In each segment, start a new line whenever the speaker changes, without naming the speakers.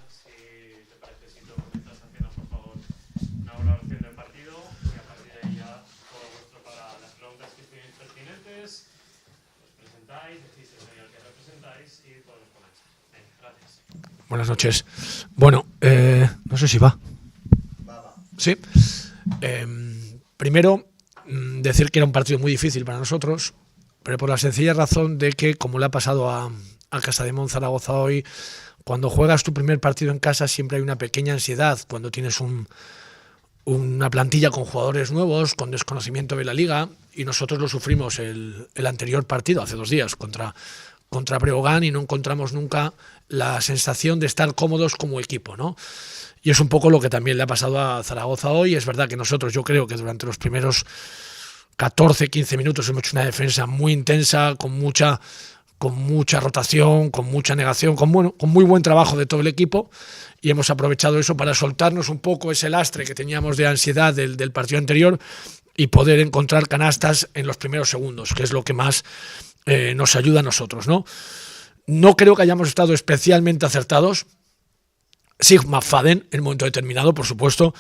Si te parece, si tú estás haciendo, por favor, una valoración del partido y a partir de ahí ya todo vuestro para las preguntas que estiméis pertinentes, os presentáis, decís el señor que representáis y podemos comenzar. Venga, gracias.
Buenas noches. Bueno, no sé si va. Sí. Primero, decir que era un partido muy difícil para nosotros, pero por la sencilla razón de que, como le ha pasado a Casademón Zaragoza hoy, cuando juegas tu primer partido en casa siempre hay una pequeña ansiedad cuando tienes una plantilla con jugadores nuevos, con desconocimiento de la liga, y nosotros lo sufrimos el anterior partido, hace 2 días, contra Breogán, y no encontramos nunca la sensación de estar cómodos como equipo, ¿no? Y es un poco lo que también le ha pasado a Zaragoza hoy. Es verdad que nosotros, yo creo que durante los primeros 14-15 minutos hemos hecho una defensa muy intensa, con mucha rotación, con mucha negación, con muy buen trabajo de todo el equipo, y hemos aprovechado eso para soltarnos un poco ese lastre que teníamos de ansiedad del partido anterior y poder encontrar canastas en los primeros segundos, que es lo que más nos ayuda a nosotros, ¿no? No creo que hayamos estado especialmente acertados. Sí, McFadden en un momento determinado, por supuesto,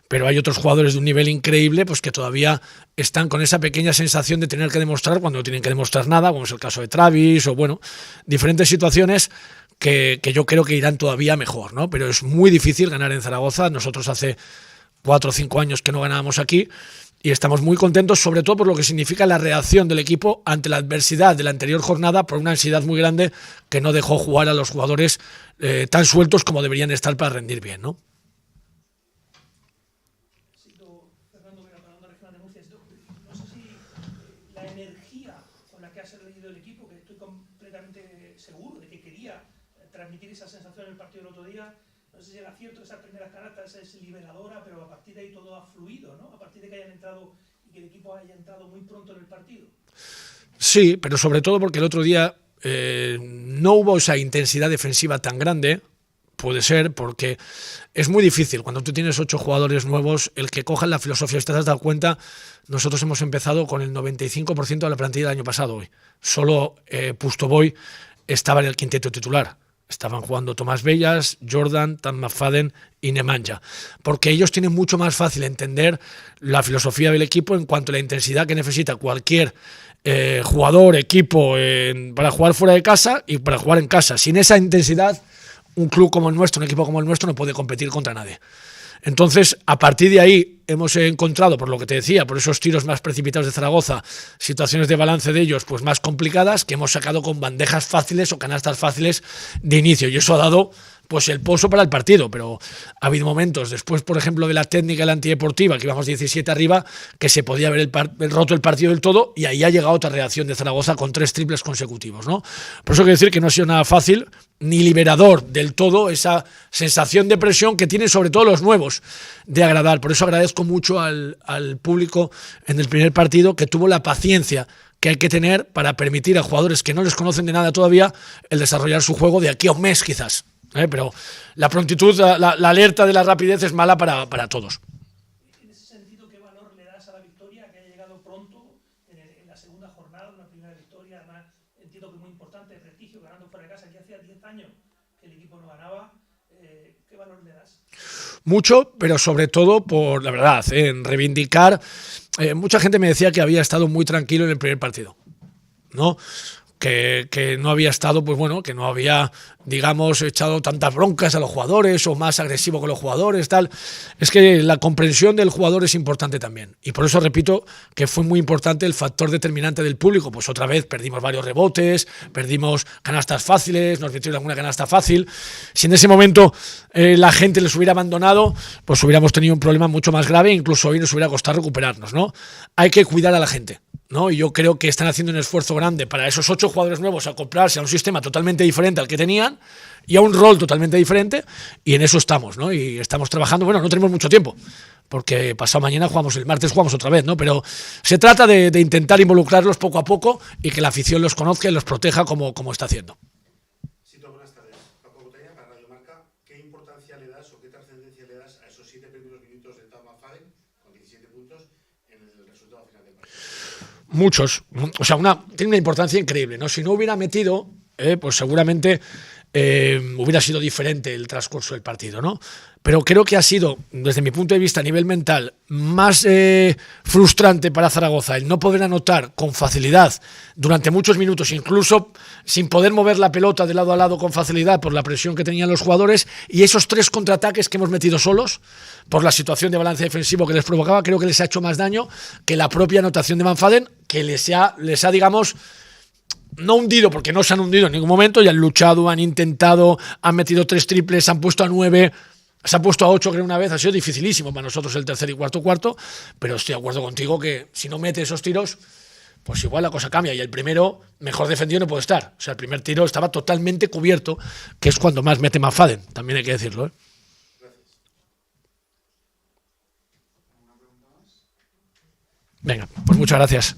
pero hay otros jugadores de un nivel increíble pues que todavía están con esa pequeña sensación de tener que demostrar cuando no tienen que demostrar nada, como es el caso de Travis, o bueno, diferentes situaciones que yo creo que irán todavía mejor, ¿no? Pero es muy difícil ganar en Zaragoza. Nosotros hace 4 o 5 años que no ganábamos aquí y estamos muy contentos, sobre todo por lo que significa la reacción del equipo ante la adversidad de la anterior jornada, por una ansiedad muy grande que no dejó jugar a los jugadores tan sueltos como deberían estar para rendir bien, ¿no?
Fernando Vera, para Onda Regional de Murcia. No sé si la energía con la que ha servido el equipo, que estoy completamente seguro de que quería transmitir esa sensación en el partido del otro día, no sé si el acierto de esas primeras canastas es liberadora, pero a partir de ahí todo ha fluido, ¿no? A partir de que hayan entrado y que el equipo haya entrado muy pronto en el partido.
Sí, pero sobre todo porque el otro día no hubo esa intensidad defensiva tan grande. Puede ser, porque es muy difícil cuando tú tienes 8 jugadores nuevos el que cojan la filosofía. Si te has dado cuenta, nosotros hemos empezado con el 95% de la plantilla del año pasado hoy. Solo Pustoboy estaba en el quinteto titular. Estaban jugando Tomás Bellas, Jordan, Tam McFadden y Nemanja, porque ellos tienen mucho más fácil entender la filosofía del equipo en cuanto a la intensidad que necesita cualquier jugador, equipo, para jugar fuera de casa y para jugar en casa. Sin esa intensidad, un club como el nuestro, un equipo como el nuestro, no puede competir contra nadie. Entonces, a partir de ahí hemos encontrado, por lo que te decía, por esos tiros más precipitados de Zaragoza, situaciones de balance de ellos pues más complicadas, que hemos sacado con bandejas fáciles o canastas fáciles de inicio, y eso ha dado pues el pozo para el partido. Pero ha habido momentos, después por ejemplo de la técnica y la antideportiva, que íbamos 17 arriba, que se podía haber roto el partido del todo, y ahí ha llegado otra reacción de Zaragoza con 3 triples consecutivos, ¿no? Por eso quiero decir que no ha sido nada fácil ni liberador del todo esa sensación de presión que tienen sobre todo los nuevos de agradar. Por eso agradezco mucho al público en el primer partido, que tuvo la paciencia que hay que tener para permitir a jugadores que no les conocen de nada todavía el desarrollar su juego de aquí a un mes quizás. Pero la prontitud, la alerta de la rapidez es mala para todos.
En ese sentido, ¿qué valor le das a la victoria que haya llegado pronto en la segunda jornada, una primera victoria? Además, entiendo que es muy importante, prestigio, ganando fuera de casa, que hacía 10 años que el equipo no ganaba. ¿Qué valor le das?
Mucho, pero sobre todo por la verdad, en reivindicar. Mucha gente me decía que había estado muy tranquilo en el primer partido, ¿no? Que no había estado, pues bueno, que no había, digamos, echado tantas broncas a los jugadores o más agresivo con los jugadores, tal. Es que la comprensión del jugador es importante también. Y por eso repito que fue muy importante el factor determinante del público. Pues otra vez perdimos varios rebotes, perdimos canastas fáciles, nos metieron alguna canasta fácil. Si en ese momento la gente les hubiera abandonado, pues hubiéramos tenido un problema mucho más grave, incluso hoy nos hubiera costado recuperarnos, ¿no? Hay que cuidar a la gente, ¿no? Y yo creo que están haciendo un esfuerzo grande para esos 8 jugadores nuevos acoplarse a un sistema totalmente diferente al que tenían y a un rol totalmente diferente, y en eso estamos, ¿no? Y estamos trabajando. Bueno, no tenemos mucho tiempo, porque pasado mañana jugamos, el martes jugamos otra vez, ¿no? Pero se trata de intentar involucrarlos poco a poco y que la afición los conozca y los proteja como está haciendo.
Sito, buenas tardes. Paco Botella, para Radio Marca. ¿Qué importancia le das o qué trascendencia le das a esos 7 primeros minutos de Tam McFadden, con 17 puntos, en el resultado final del partido?
Muchos. O sea, tiene una importancia increíble, ¿no? Si no hubiera metido, pues seguramente hubiera sido diferente el transcurso del partido, ¿no? Pero creo que ha sido, desde mi punto de vista, a nivel mental, más frustrante para Zaragoza el no poder anotar con facilidad durante muchos minutos, incluso sin poder mover la pelota de lado a lado con facilidad por la presión que tenían los jugadores, y esos 3 contraataques que hemos metido solos por la situación de balance defensivo que les provocaba, creo que les ha hecho más daño que la propia anotación de Van Faden, que les ha digamos, no hundido, porque no se han hundido en ningún momento, y han luchado, han intentado, han metido 3 triples, se han puesto a 9, se han puesto a 8, creo, una vez. Ha sido dificilísimo para nosotros el tercer y cuarto, pero estoy de acuerdo contigo que si no mete esos tiros, pues igual la cosa cambia, y el primero mejor defendido no puede estar. O sea, el primer tiro estaba totalmente cubierto, que es cuando más mete McFadden, también hay que decirlo, ¿eh? Venga, pues muchas gracias.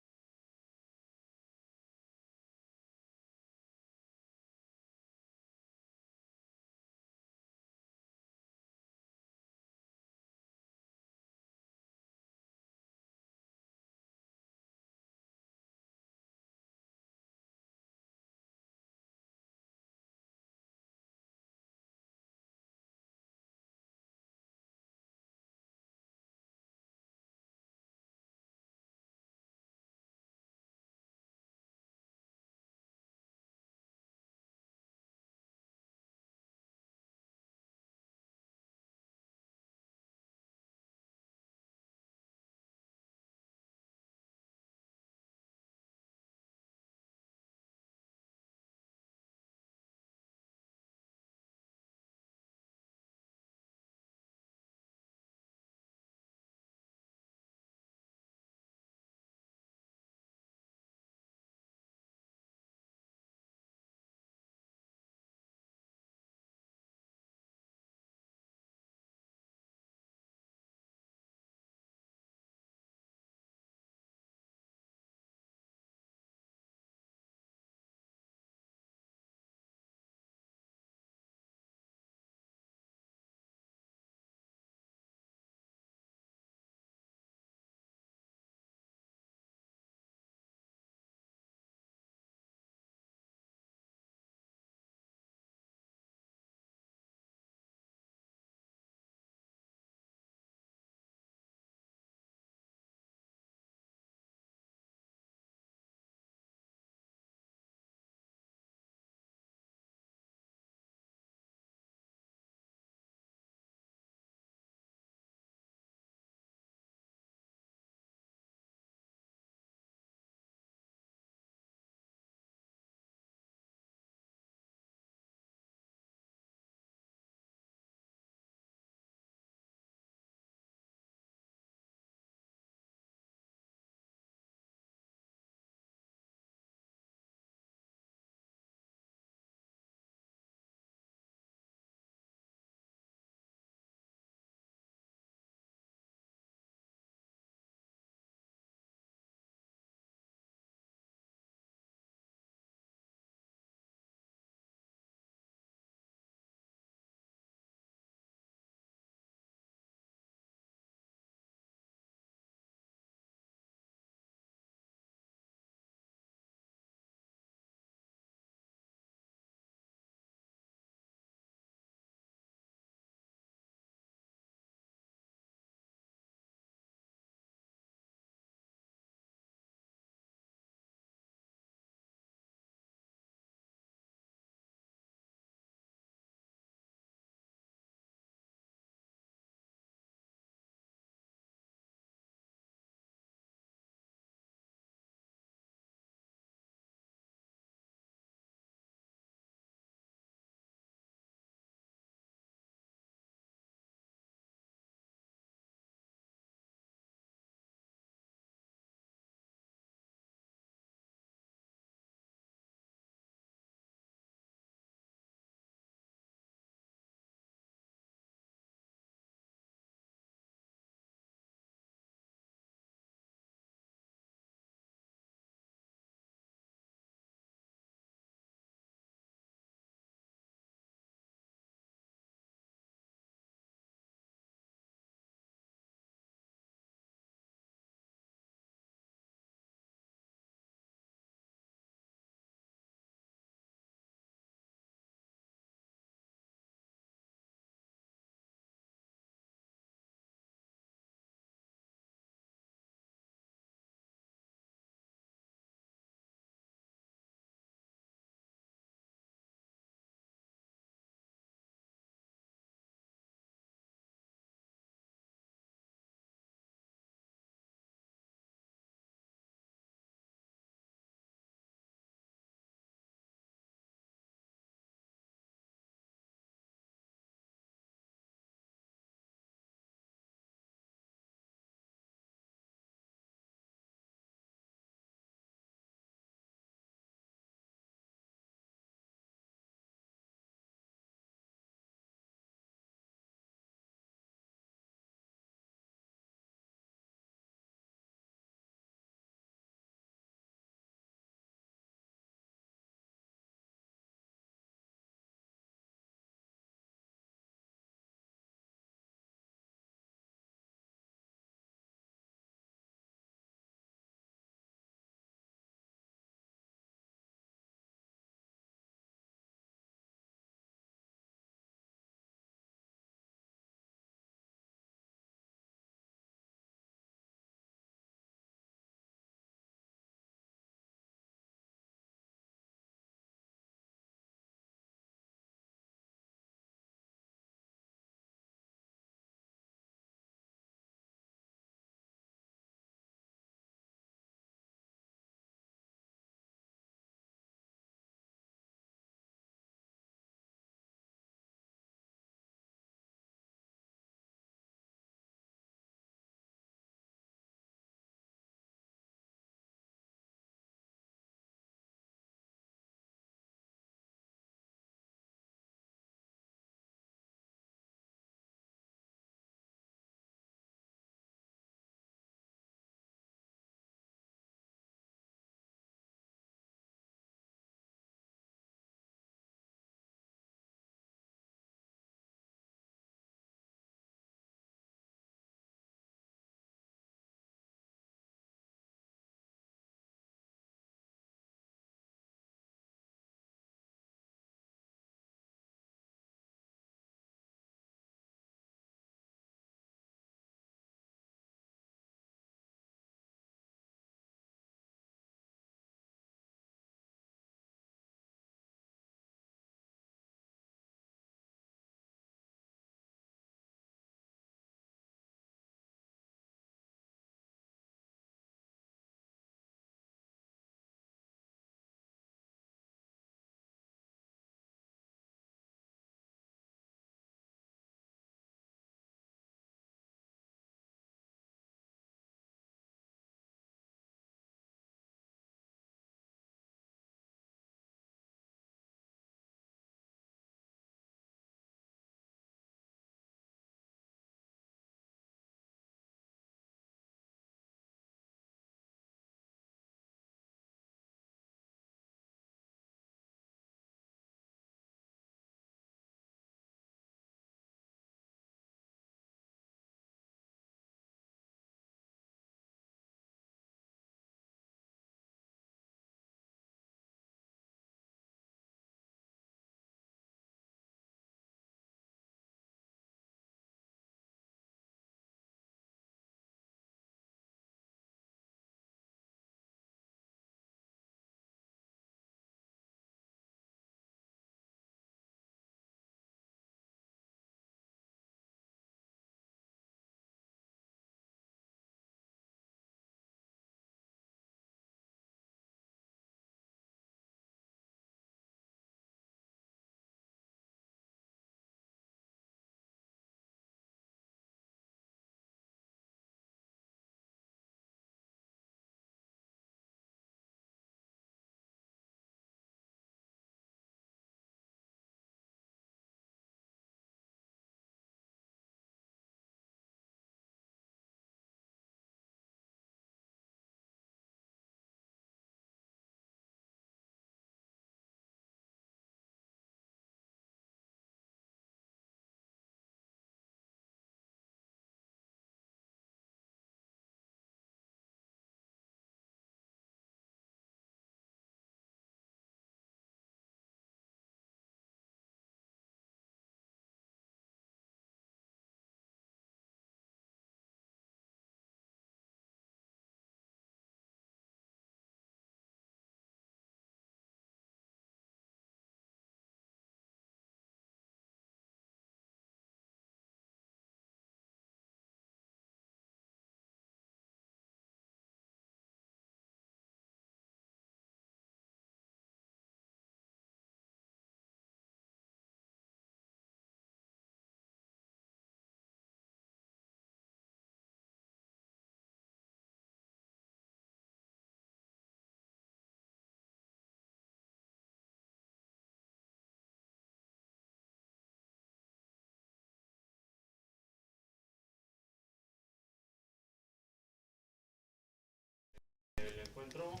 encuentro.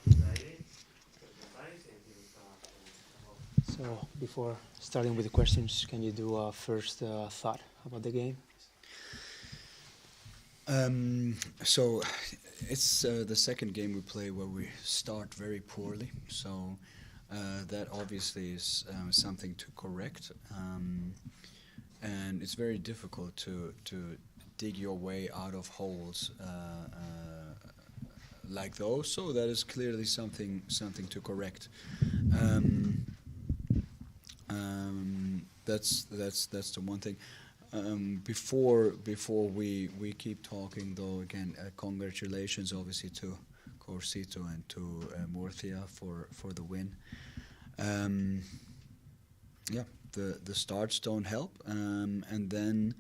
De ahí, presentáis y empieza a...
So, before starting with the questions, can you do a first thought about the game?
So it's the second game we play where we start very poorly. So that obviously is something to correct, and it's very difficult to dig your way out of holes like those. So that is clearly something to correct. That's the one thing. Before we keep talking, though, again, congratulations obviously to Corsito and to Murcia for the win. Yeah, the starts don't help, and then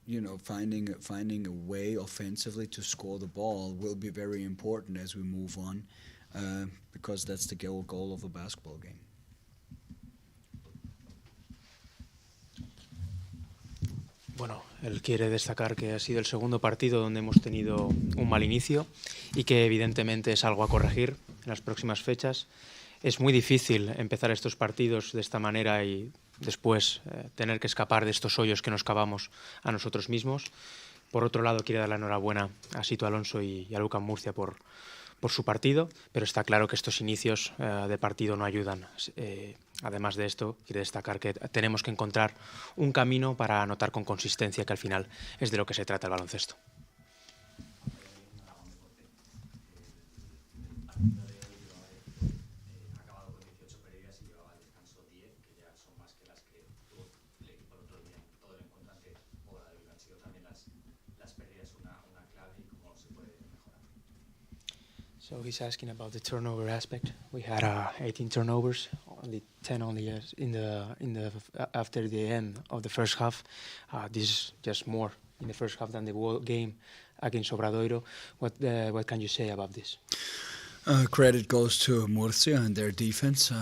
you know, finding a way offensively to score the ball will be very important as we move on, because that's the goal of a basketball game.
Bueno, él quiere destacar que ha sido el segundo partido donde hemos tenido un mal inicio y que evidentemente es algo a corregir en las próximas fechas. Es muy difícil empezar estos partidos de esta manera y después tener que escapar de estos hoyos que nos cavamos a nosotros mismos. Por otro lado, quiere dar la enhorabuena a Sito Alonso y a Luka Murcia por su partido, pero está claro que estos inicios de partido no ayudan. Además de esto, quiere destacar que tenemos que encontrar un camino para anotar con consistencia, que al final es de lo que se trata el baloncesto. So he's asking about the turnover aspect. We had 18 turnovers, only 10 after the end of the first half. This is just more in the first half than the whole game against Obradoiro. What can you say about this?
Credit goes to Murcia and their defense.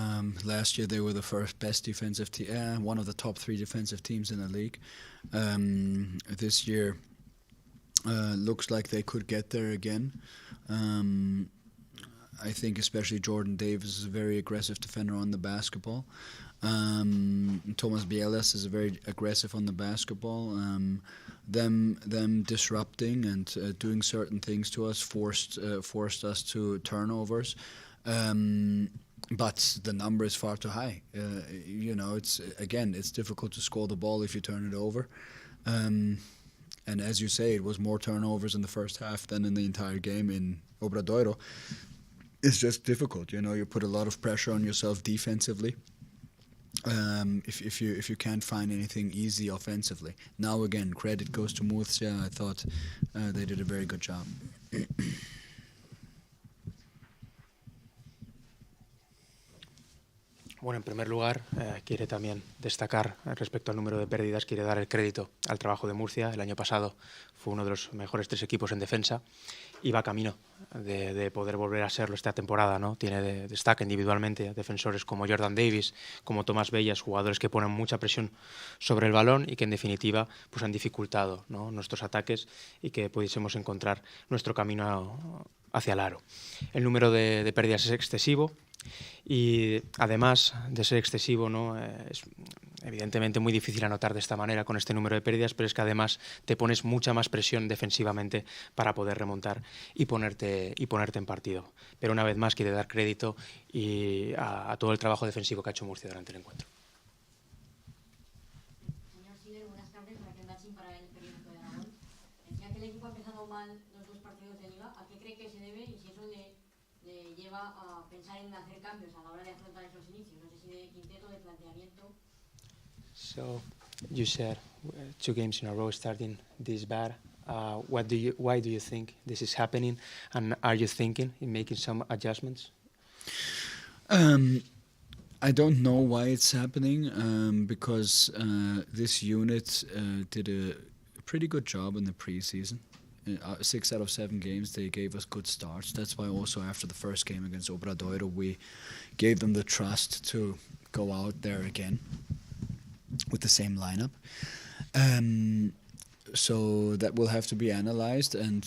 Last year they were the best defensive team, one of the top 3 defensive teams in the league. This year looks like they could get there again. I think especially Jordan Davis is a very aggressive defender on the basketball. Thomas Bielas is very aggressive on the basketball. Them disrupting and doing certain things to us forced us to turnovers. But the number is far too high. You know, it's difficult to score the ball if you turn it over. And as you say, it was more turnovers in the first half than in the entire game in Obradoiro. It's just difficult, you know. You put a lot of pressure on yourself defensively. If you can't find anything easy offensively. Now again, credit goes to Murcia. I thought they did a very good job.
Bueno, en primer lugar, quiere también destacar respecto al número de pérdidas, quiere dar el crédito al trabajo de Murcia. El año pasado fue uno de los mejores 3 equipos en defensa y va camino de poder volver a serlo esta temporada, ¿no? Destaca individualmente a defensores como Jordan Davis, como Tomás Bellas, jugadores que ponen mucha presión sobre el balón y que en definitiva pues han dificultado, ¿no?, nuestros ataques y que pudiésemos encontrar nuestro camino hacia el aro. El número de pérdidas es excesivo. Y además de ser excesivo, ¿no?, es evidentemente muy difícil anotar de esta manera con este número de pérdidas, pero es que además te pones mucha más presión defensivamente para poder remontar y ponerte en partido. Pero una vez más quiere dar crédito a todo el trabajo defensivo que ha hecho Murcia durante el encuentro.
Señor Siller, buenas tardes. Raquel Dachín para el periódico de Aragón. Decía que el equipo ha empezado mal los 2 partidos de Liga. ¿A qué cree que se debe y si eso le lleva a pensar en hacer cambios a la hora de afrontar esos inicios? No sé si de quinteto, de planteamiento.
So you said 2 games in a row starting this bad. Why do you think this is happening, and are you thinking in making some adjustments?
I don't know why it's happening, because this unit did a pretty good job in the preseason. 6 out of 7 games they gave us good starts. That's why also after the first game against Obradoiro we gave them the trust to go out there again with the same lineup. So that will have to be analyzed, and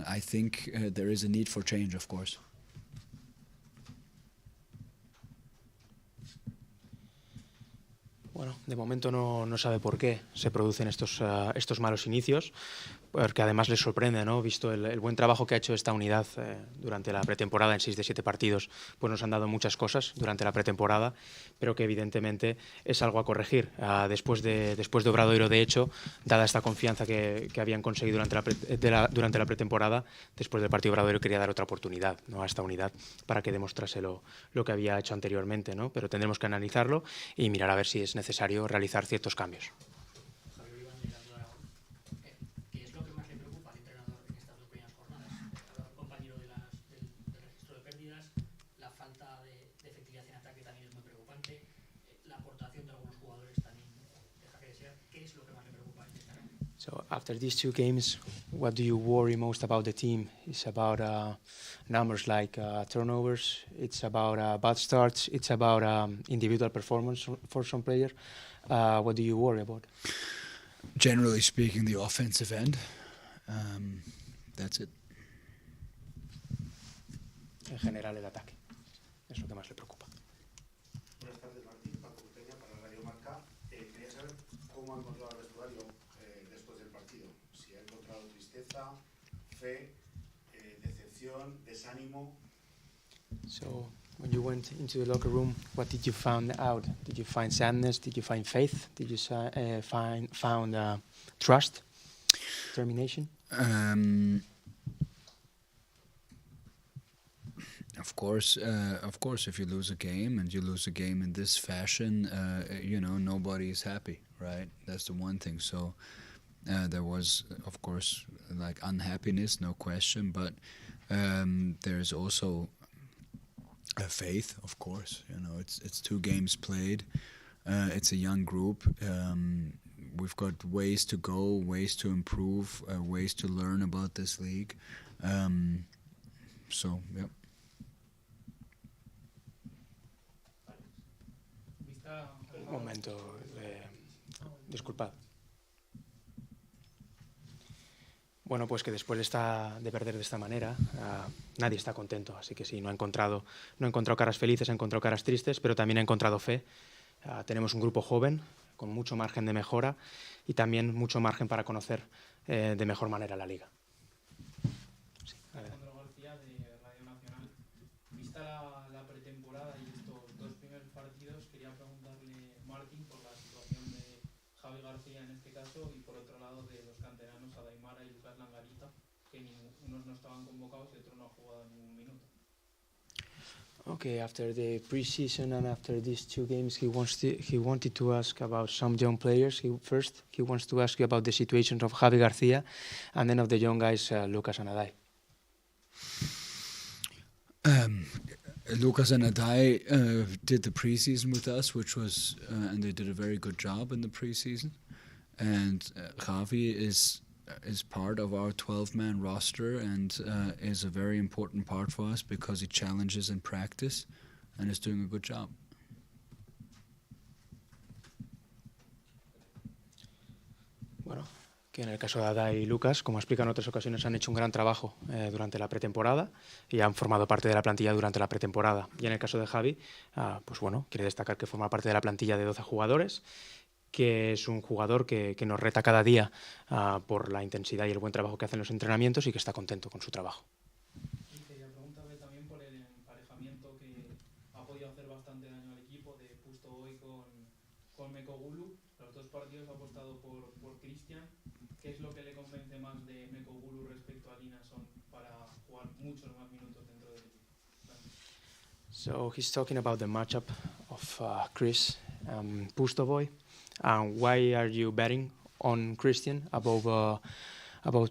I think there is a need for change, of course.
Bueno, de momento no sabe por qué se producen estos malos inicios, porque además les sorprende, ¿no? Visto el buen trabajo que ha hecho esta unidad durante la pretemporada en 6 de 7 partidos, pues nos han dado muchas cosas durante la pretemporada, pero que evidentemente es algo a corregir. Después de Obradoiro, de hecho, dada esta confianza que habían conseguido durante la pretemporada, después del partido Obradoiro quería dar otra oportunidad, ¿no?, a esta unidad para que demostrase lo que había hecho anteriormente, ¿no? Pero tendremos que analizarlo y mirar a ver si es necesario realizar ciertos cambios.
¿Qué es lo que más le preocupa al entrenador en estas 2 primeras jornadas? El compañero del registro de pérdidas, la falta de efectividad en ataque también es muy preocupante, la aportación de algunos jugadores también deja que desear. ¿Qué es lo que más le preocupa en esta gama?
So after these 2 games, what do you worry most about the team? It's about numbers like turnovers, it's about bad starts, it's about individual performance for some players. What do you worry about?
Generally speaking, the offensive end. That's it.
En general, el ataque es lo que más le preocupa.
Buenas tardes, Martín. Paco Peña para Radio Marca. Quería saber cómo ha encontrado el vestuario después del partido. Si ha encontrado tristeza, fe, decepción, desánimo.
So when you went into the locker room, what did you find out? Did you find sadness? Did you find faith? Did you found trust, determination?
Of course, if you lose a game and you lose a game in this fashion, nobody is happy, right? That's the one thing. So there was, of course, like unhappiness, no question, but there's also faith, of course. It's 2 games played. It's a young group. We've got ways to go, ways to improve, ways to learn about this league. So, yeah.
Un momento, disculpad. Bueno, pues que después de perder de esta manera, nadie está contento. Así que sí, no ha encontrado caras felices, ha encontrado caras tristes, pero también ha encontrado fe. Tenemos un grupo joven, con mucho margen de mejora y también mucho margen para conocer de mejor manera la liga. Sí,
Alejandro García, de Radio Nacional. Vista la pretemporada y estos 2 primeros partidos, quería preguntarle, Martín, por la situación de Javi García en este caso y por otro lado de los canteranos Adaimara y Lucas Langarita, que unos no estaban convocados y otros no han jugado ningún minuto.
Okay, after the preseason and after these 2 games, he wanted to ask about some young players. He wants to ask you about the situation of Javi García and then of the young guys, Lucas and Adai.
Lucas and Adai did the preseason with us, which was, and they did a very good job in the preseason. And Javi is part of our 12-man roster and is a very important part for us because he challenges in practice and is doing a good job.
Bueno, que en el caso de Ada y Lucas, como explican en otras ocasiones, han hecho un gran trabajo durante la pretemporada y han formado parte de la plantilla durante la pretemporada. Y en el caso de Javi, pues bueno, quiere destacar que forma parte de la plantilla de 12 jugadores, que es un jugador que nos reta cada día por la intensidad y el buen trabajo que hacen los entrenamientos y que está contento con su trabajo.
Y quería preguntarle también por el emparejamiento que ha podido hacer bastante daño al equipo de Pustovoy con Mekogulu. Los 2 partidos ha apostado por Christian. ¿Qué es lo que le convence más de Mekogulu respecto a Linason para jugar muchos más minutos dentro del equipo? Gracias.
So he's talking about the matchup of Chris Pustovoy. Why are you betting on Christian above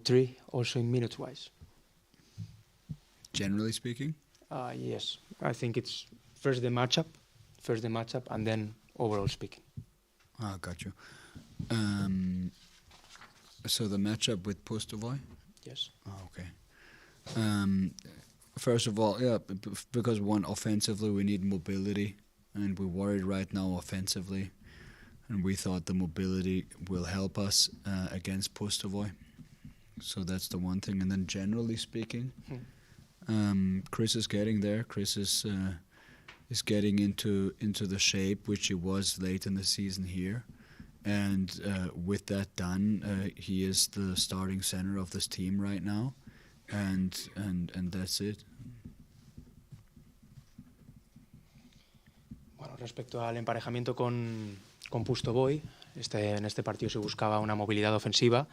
3, also in minutes wise?
Generally speaking?
Yes, I think it's first the matchup, and then overall speaking.
Got you. So the matchup with Pustovoy?
Yes.
Okay. First of all, yeah, because offensively we need mobility, and we're worried right now offensively. and we thought the mobility will help us against Pustovoy. So that's the one thing. And then generally speaking, Chris is getting there. Chris is getting into the shape which he was late in the season here. And with that done, he is the starting center of this team right now. And that's it.
Bueno, respecto al emparejamiento con Pustovoy, en este partido se buscaba una movilidad ofensiva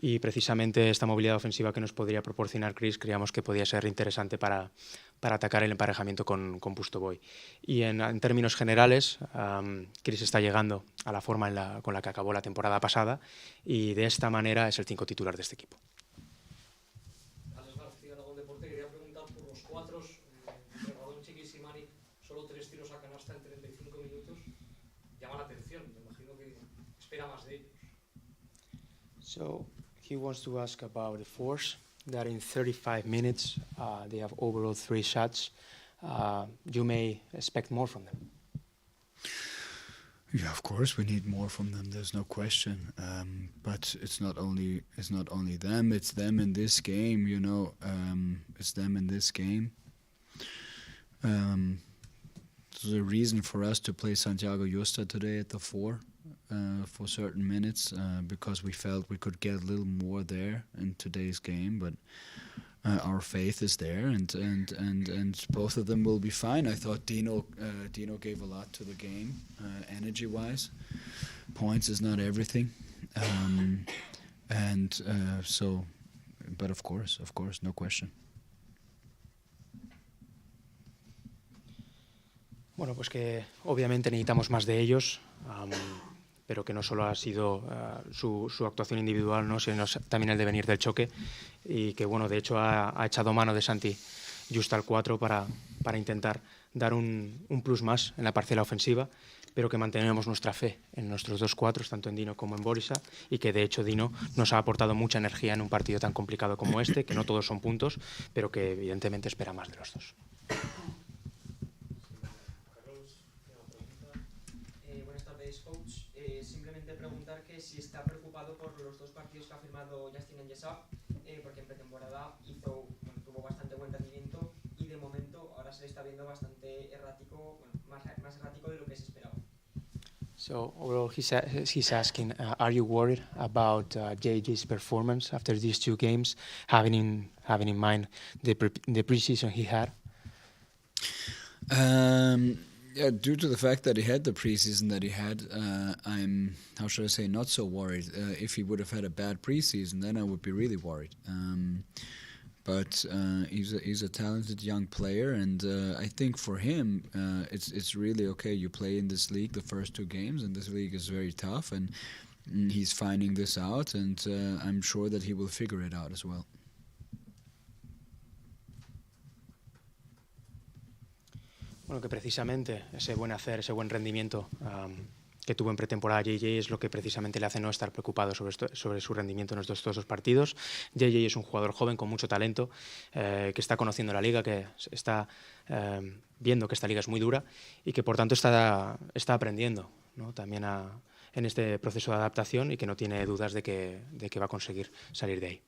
y precisamente esta movilidad ofensiva que nos podría proporcionar Chris creíamos que podía ser interesante para atacar el emparejamiento con Pustovoy. Y en términos generales, Chris está llegando a la forma con la que acabó la temporada pasada y de esta manera es el 5 titular de este equipo.
Alex García, Aragón Deporte, quería preguntar por los cuatros, entre Radonjic y Slimani, solo 3 tiros a canasta en 35 minutos. Llama la atención, me imagino que espera más de ellos.
So he wants to ask about the force that in 35 minutes they have overall 3 shots. You may expect more from them.
Yeah, of course we need more from them. There's no question. But it's not only them. It's them in this game. You know, it's them in this game. There's a reason for us to play Santiago Justa today at the 4 for certain minutes because we felt we could get a little more there in today's game. But our faith is there, and both of them will be fine. I thought Dino gave a lot to the game, energy-wise. Points is not everything, so. But of course, no question.
Bueno, pues que obviamente necesitamos más de ellos, pero que no solo ha sido su actuación individual, ¿no?, sino también el devenir del choque, y que bueno, de hecho ha echado mano de Santi Justa al 4 para intentar dar un plus más en la parcela ofensiva, pero que mantenemos nuestra fe en nuestros 2 4s, tanto en Dino como en Borisa, y que de hecho Dino nos ha aportado mucha energía en un partido tan complicado como este, que no todos son puntos, pero que evidentemente espera más de los dos.
Buenas tardes, coach. Simplemente preguntar que si está preocupado por los 2 partidos que ha firmado Justin Enyesa, porque en pretemporada tuvo bastante buen rendimiento y de momento ahora se le está viendo bastante errático, más errático de lo que se esperaba.
So overall, he's asking, are you worried about JJ's performance after these 2 games, having in mind the preseason he had?
Yeah, due to the fact that he had the preseason that he had, I'm, how should I say, not so worried. If he would have had a bad preseason, then I would be really worried. But he's a talented young player, and I think for him, it's really okay. You play in this league the first 2 games, and this league is very tough, and he's finding this out, and I'm sure that he will figure it out as well.
Bueno, que precisamente ese buen hacer, ese buen rendimiento que tuvo en pretemporada JJ es lo que precisamente le hace no estar preocupado sobre su rendimiento en estos 2 partidos. JJ es un jugador joven con mucho talento, que está conociendo la liga, que está viendo que esta liga es muy dura y que por tanto está aprendiendo, ¿no?, también en este proceso de adaptación, y que no tiene dudas de que va a conseguir salir de ahí.